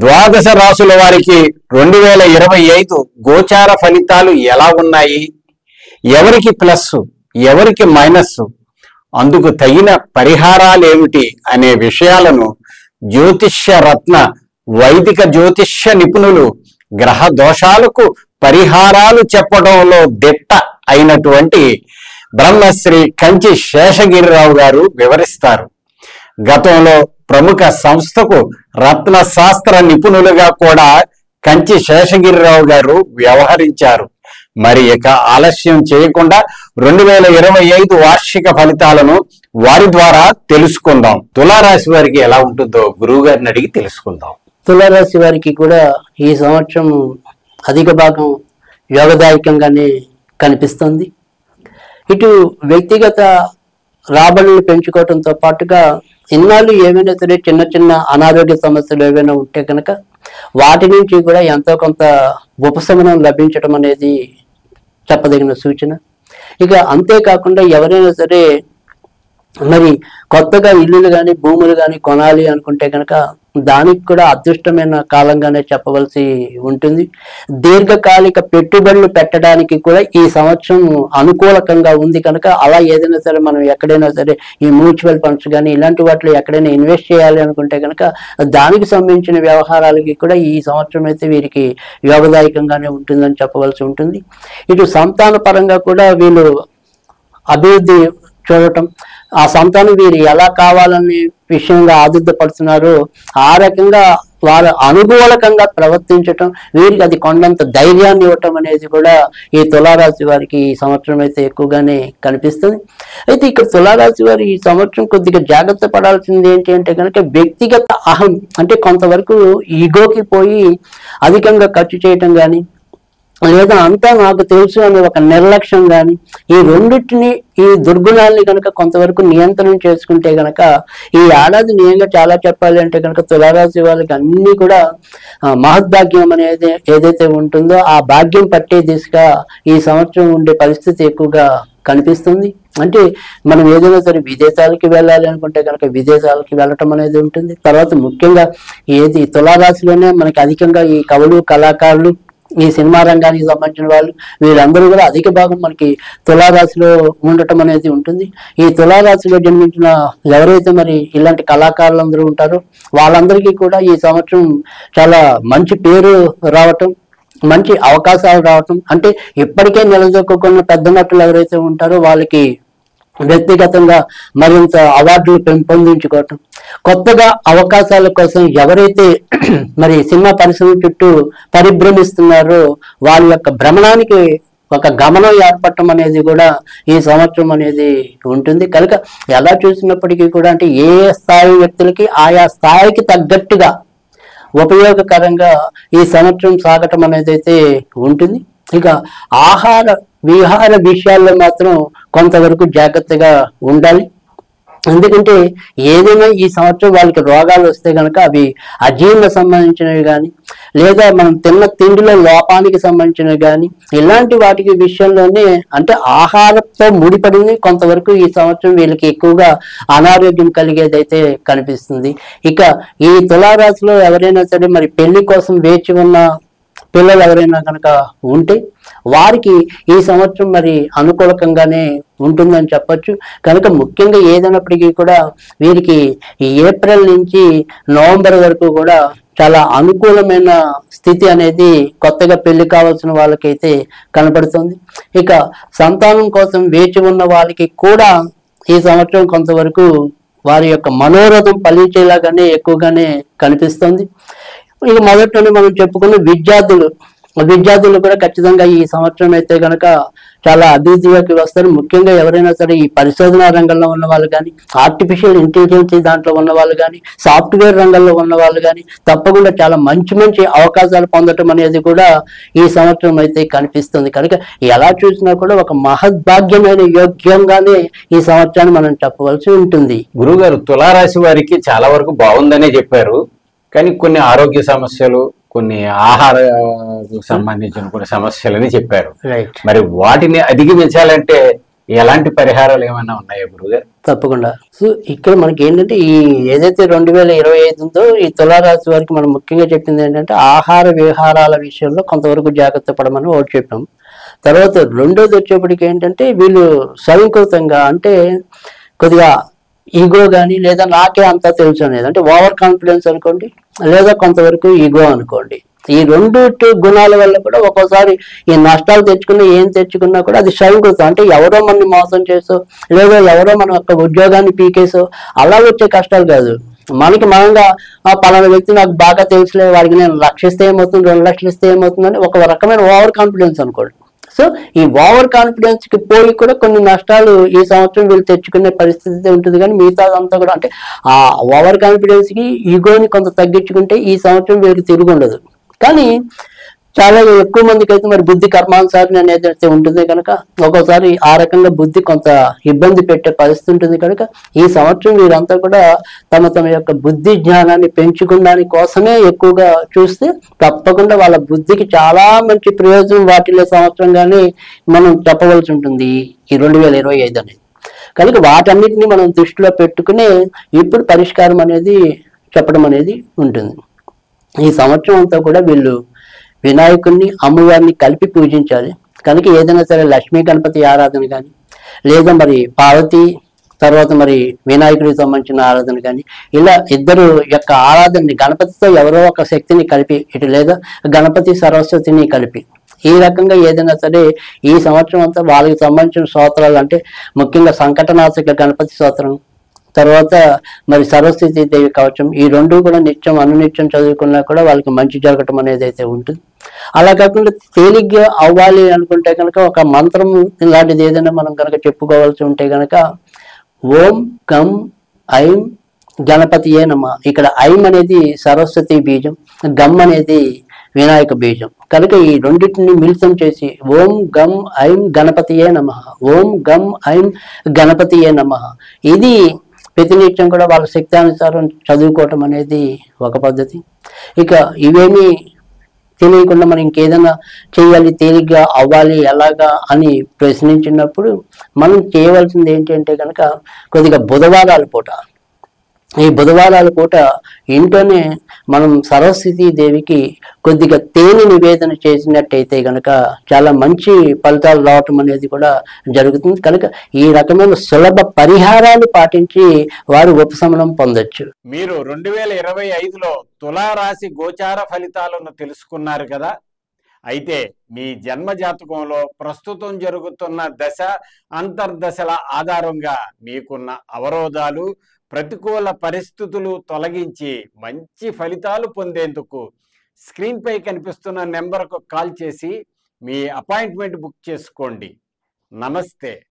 ద్వాదశ రాసుల వారికి 2025 గోచార ఫలితాలు ఎలా ఉన్నాయి, ఎవరికి ప్లస్ ఎవరికి మైనస్, అందుకు తగిన పరిహారాలేమిటి అనే విషయాలను జ్యోతిష్య రత్న వైదిక జ్యోతిష్య నిపుణులు గ్రహ దోషాలకు పరిహారాలు చెప్పడంలో దిట్ట అయినటువంటి బ్రహ్మశ్రీ కంచి శేషగిరిరావు గారు వివరిస్తారు. గతంలో ప్రముఖ సంస్థకు రత్న శాస్త్ర నిపుణులుగా కూడా కంచి శేషగిరిరావు గారు వ్యవహరించారు. మరి ఇక ఆలస్యం చేయకుండా 2025 వార్షిక ఫలితాలను వారి ద్వారా తెలుసుకుందాం. తులారాశి వారికి ఎలా ఉంటుందో గురువు గారిని అడిగి తెలుసుకుందాం. తులారాశి వారికి కూడా ఈ సంవత్సరం అధిక భాగం యోగదాయకంగానే కనిపిస్తుంది. ఇటు వ్యక్తిగత రాబడులు పెంచుకోవడంతో పాటుగా ఇన్నాళ్ళు ఏమైనా సరే చిన్న చిన్న అనారోగ్య సమస్యలు ఏమైనా ఉంటే కనుక వాటి నుంచి కూడా ఎంతో కొంత ఉపశమనం లభించడం అనేది చెప్పదగిన సూచన. ఇక అంతేకాకుండా ఎవరైనా సరే మరి కొత్తగా ఇల్లులు కానీ భూములు కానీ కొనాలి అనుకుంటే కనుక దానికి కూడా అదృష్టమైన కాలంగానే చెప్పవలసి ఉంటుంది. దీర్ఘకాలిక పెట్టుబడులు పెట్టడానికి కూడా ఈ సంవత్సరం అనుకూలకంగా ఉంది కనుక అలా ఏదైనా సరే మనం ఎక్కడైనా సరే ఈ మ్యూచువల్ ఫండ్స్ కానీ ఇలాంటి వాటిలో ఎక్కడైనా ఇన్వెస్ట్ చేయాలి అనుకుంటే కనుక దానికి సంబంధించిన వ్యవహారాలకి కూడా ఈ సంవత్సరం అయితే వీరికి యోగదాయకంగానే ఉంటుందని చెప్పవలసి ఉంటుంది. ఇటు సంతాన పరంగా కూడా వీళ్ళు అభివృద్ధి చూడటం, ఆ సంతానం వీరు ఎలా కావాలనే విషయంగా ఆదుర్దపడుతున్నారో ఆ రకంగా వారు అనుకూలకంగా ప్రవర్తించటం, వీరికి అది కొండంత ధైర్యాన్ని ఇవ్వటం అనేది కూడా ఈ తులారాశి వారికి ఈ సంవత్సరం అయితే ఎక్కువగానే కనిపిస్తుంది. అయితే ఇక్కడ తులారాశి వారు ఈ సంవత్సరం కొద్దిగా జాగ్రత్త పడాల్సింది ఏంటి అంటే కనుక వ్యక్తిగత అహం అంటే కొంతవరకు ఈగోకి పోయి అధికంగా ఖర్చు చేయటం కానీ లేదా అంతా నాకు తెలుసు అనే ఒక నిర్లక్ష్యం కానీ ఈ రెండింటిని ఈ దుర్గుణాలని కనుక కొంతవరకు నియంత్రణ చేసుకుంటే కనుక ఈ ఏడాది నిజంగా చాలా చెప్పాలి అంటే కనుక తులారాశి వాళ్ళకి అన్ని కూడా మహద్భాగ్యం అనేది ఏదైతే ఉంటుందో ఆ భాగ్యం పట్టే దిశగా ఈ సంవత్సరం ఉండే పరిస్థితి ఎక్కువగా కనిపిస్తుంది. అంటే మనం ఏదైనా సరే విదేశాలకి వెళ్ళాలి అనుకుంటే కనుక విదేశాలకి వెళ్ళటం అనేది ఉంటుంది. తర్వాత ముఖ్యంగా ఏది తులారాశిలోనే మనకి అధికంగా ఈ కవులు కళాకారులు ఈ సినిమా రంగానికి సంబంధించిన వాళ్ళు వీళ్ళందరూ కూడా అధిక భాగం మనకి తులారాశిలో ఉండటం అనేది ఉంటుంది. ఈ తులారాశిలో జన్మించిన ఎవరైతే మరి ఇలాంటి కళాకారులందరూ ఉంటారో వాళ్ళందరికీ కూడా ఈ సంవత్సరం చాలా మంచి పేరు రావటం, మంచి అవకాశాలు రావటం, అంటే ఇప్పటికే నిలదొక్కున్న పెద్ద నటులు ఎవరైతే ఉంటారో వాళ్ళకి వ్యక్తిగతంగా మరింత అవార్డులు పెంపొందించుకోవటం, కొత్తగా అవకాశాల కోసం ఎవరైతే మరి సినిమా పరిశ్రమ చుట్టూ పరిభ్రమిస్తున్నారో వాళ్ళ యొక్క భ్రమణానికి ఒక గమనం ఏర్పడటం అనేది కూడా ఈ సంవత్సరం అనేది ఉంటుంది. కనుక ఎలా చూసినప్పటికీ కూడా అంటే ఏ స్థాయి వ్యక్తులకి ఆయా స్థాయికి తగ్గట్టుగా ఉపయోగకరంగా ఈ సంవత్సరం సాగటం అనేది అయితే ఉంటుంది. ఇక ఆహార విహార విషయాల్లో మాత్రం కొంతవరకు జాగ్రత్తగా ఉండాలి. ఎందుకంటే ఏదైనా ఈ సంవత్సరం వాళ్ళకి రోగాలు వస్తే కనుక అవి అజీర్ణ సంబంధించినవి కానీ లేదా మనం తిన్న తిండిలో లోపానికి సంబంధించినవి కానీ ఇలాంటి వాటికి విషయంలోనే అంటే ఆహారంతో ముడిపడింది కొంతవరకు ఈ సంవత్సరం వీళ్ళకి ఎక్కువగా అనారోగ్యం కలిగేదైతే కనిపిస్తుంది. ఇక ఈ తులారాశిలో ఎవరైనా సరే మరి పెళ్లి కోసం వేచి ఉన్న పిల్లలు ఎవరైనా కనుక ఉంటే వారికి ఈ సంవత్సరం మరి అనుకూలకంగానే ఉంటుందని చెప్పొచ్చు. కనుక ముఖ్యంగా ఏదైనప్పటికీ కూడా వీరికి ఏప్రిల్ నుంచి నవంబర్ వరకు కూడా చాలా అనుకూలమైన స్థితి అనేది కొత్తగా పెళ్లి కావాల్సిన వాళ్ళకైతే కనపడుతుంది. ఇక సంతానం కోసం వేచి ఉన్న వాళ్ళకి కూడా ఈ సంవత్సరం కొంతవరకు వారి యొక్క మనోరథం ఫలించేలాగానే ఎక్కువగానే కనిపిస్తుంది. ఇక మొదట్లోనే మనం చెప్పుకున్న విద్యార్థులు కూడా ఖచ్చితంగా ఈ సంవత్సరం అయితే కనుక చాలా అభివృద్ధిలోకి వస్తారు. ముఖ్యంగా ఎవరైనా సరే ఈ పరిశోధన రంగంలో ఉన్న వాళ్ళు కానీ ఆర్టిఫిషియల్ ఇంటెలిజెన్స్ దాంట్లో ఉన్న వాళ్ళు కానీ సాఫ్ట్వేర్ రంగంలో ఉన్న వాళ్ళు కానీ తప్పకుండా చాలా మంచి మంచి అవకాశాలు పొందటం అనేది కూడా ఈ సంవత్సరం అయితే కనిపిస్తుంది. కనుక ఎలా చూసినా కూడా ఒక మహద్భాగ్యమైన యోగ్యంగానే ఈ సంవత్సరాన్ని మనం చెప్పవలసి ఉంటుంది. గురుగారు, తులారాశి వారికి చాలా వరకు బాగుందనే చెప్పారు, కానీ కొన్ని ఆరోగ్య సమస్యలు, కొన్ని ఆహార సంబంధించిన కొన్ని సమస్యలని చెప్పారు. మరి వాటిని అధిగమించాలంటే ఎలాంటి పరిహారాలు ఏమైనా ఉన్నాయా గురుగారు? తప్పకుండా. సో ఇక్కడ మనకి ఏంటంటే ఈ ఏదైతే 2025 ఉందో ఈ తులారాశి వారికి మనం ముఖ్యంగా చెప్పింది ఏంటంటే ఆహార విహారాల విషయంలో కొంతవరకు జాగ్రత్త పడమని ఒకటి చెప్పాం. తర్వాత రెండోది వచ్చేప్పటికి ఏంటంటే వీళ్ళు స్వయంకృతంగా అంటే కొద్దిగా ఈగో కానీ లేదా నాకే అంతా తెలుసు అనేది అంటే ఓవర్ కాన్ఫిడెన్స్ అనుకోండి, లేదా కొంతవరకు ఈగో అనుకోండి. ఈ రెండు గుణాల వల్ల కూడా ఒక్కోసారి ఈ నష్టాలు తెచ్చుకున్నా ఏం తెచ్చుకున్నా కూడా అది స్వయంకృతం అంటే ఎవరో మనని మోసం చేసో లేదా ఎవరో మన యొక్క ఉద్యోగాన్ని పీకేసో అలా వచ్చే కష్టాలు కాదు. మనకి మనంగా పలానా వ్యక్తి నాకు బాగా తెలుసులే, వాడికి నేను 1,00,000 ఇస్తే ఏమవుతుంది, 2,00,000 ఇస్తే ఏమవుతుందని ఒక రకమైన ఓవర్ కాన్ఫిడెన్స్ అనుకోండి. సో ఈ ఓవర్ కాన్ఫిడెన్స్ కి పోయి కూడా కొన్ని నష్టాలు ఈ సంవత్సరం వీళ్ళు తెచ్చుకునే పరిస్థితి ఉంటుంది. కానీ మిగతాదంతా కూడా అంటే ఆ ఓవర్ కాన్ఫిడెన్స్ కి ఈగోని కొంత తగ్గించుకుంటే ఈ సంవత్సరం వీళ్ళకి తిరిగి ఉండదు. కానీ చాలా ఎక్కువ మందికి అయితే మరి బుద్ధి కర్మానుసారం అనేది అయితే ఉంటుంది కనుక ఒక్కోసారి ఆ రకంగా బుద్ధి కొంత ఇబ్బంది పెట్టే పరిస్థితి ఉంటుంది కనుక ఈ సంవత్సరం వీరంతా కూడా తమ యొక్క బుద్ధి జ్ఞానాన్ని పెంచుకోవడానికి కోసమే ఎక్కువగా చూస్తే తప్పకుండా వాళ్ళ బుద్ధికి చాలా మంచి ప్రయోజనం వాటిల్లే సంవత్సరంగానే మనం చెప్పవలసి ఉంటుంది ఈ 2025 అనేది. కనుక వాటన్నిటిని మనం దృష్టిలో పెట్టుకునే ఇప్పుడు పరిష్కారం అనేది చెప్పడం అనేది ఉంటుంది. ఈ సంవత్సరం అంతా కూడా వీళ్ళు వినాయకుడిని అమ్మవారిని కలిపి పూజించాలి. కనుక ఏదైనా సరే లక్ష్మీ గణపతి ఆరాధన కానీ లేదా మరి పార్వతి తర్వాత మరి వినాయకుడికి సంబంధించిన ఆరాధన కానీ ఇలా ఇద్దరు యొక్క ఆరాధనని గణపతితో ఎవరో ఒక శక్తిని కలిపి ఇటు లేదా గణపతి సరస్వతిని కలిపి ఈ రకంగా ఏదైనా సరే ఈ సంవత్సరం అంతా వాళ్ళకి సంబంధించిన స్తోత్రాలు అంటే ముఖ్యంగా సంకటనాశక గణపతి స్తోత్రం తర్వాత మరి సరస్వతీ దేవి కవచం ఈ రెండు కూడా నిత్యం అనునిత్యం చదువుకున్నా కూడా వాళ్ళకి మంచి జరగటం అనేది అయితే ఉంటుంది. అలా కాకుండా తేలిగ్గా అవ్వాలి అనుకుంటే కనుక ఒక మంత్రం ఇలాంటిది ఏదైనా మనం కనుక చెప్పుకోవాల్సి ఉంటే కనుక ఓం గం ఐం గణపతియే నమః. ఇక్కడ ఐం అనేది సరస్వతి బీజం, గమ్ అనేది వినాయక బీజం. కనుక ఈ రెండింటిని మిళితం చేసి ఓం గం ఐం గణపతియే నమః, ఓం గం ఐం గణపతియే నమః ఇది ప్రతినిత్యం కూడా వాళ్ళ శక్తానుసారం చదువుకోవటం అనేది ఒక పద్ధతి. ఇక ఇవేమీ తెలియకుండా మనం ఇంకేదైనా చేయాలి తేలిగ్గా అవ్వాలి ఎలాగా అని ప్రశ్నించినప్పుడు మనం చేయవలసింది ఏంటంటే కనుక కొద్దిగా బుధవారాల పూట ఈ బుధవారాల పూట ఇంట్లోనే మనం సరస్వతీ దేవికి కొద్దిగా తేనె నివేదన చేసినట్టయితే కనుక చాలా మంచి ఫలితాలు రావటం అనేది కూడా జరుగుతుంది. కనుక ఈ రకమైన సులభ పరిహారాలు పాటించి వారు ఉపశమనం పొందొచ్చు. మీరు 2025లో తులారాశి గోచార ఫలితాలను తెలుసుకున్నారు కదా. అయితే మీ జన్మ జాతకంలో ప్రస్తుతం జరుగుతున్న దశ అంతర్దశల ఆధారంగా మీకున్న అవరోధాలు ప్రతికూల పరిస్థితులు తొలగించి మంచి ఫలితాలు పొందేందుకు స్క్రీన్ పై కనిపిస్తున్న నెంబర్కు కాల్ చేసి మీ అపాయింట్మెంట్ బుక్ చేసుకోండి. నమస్తే.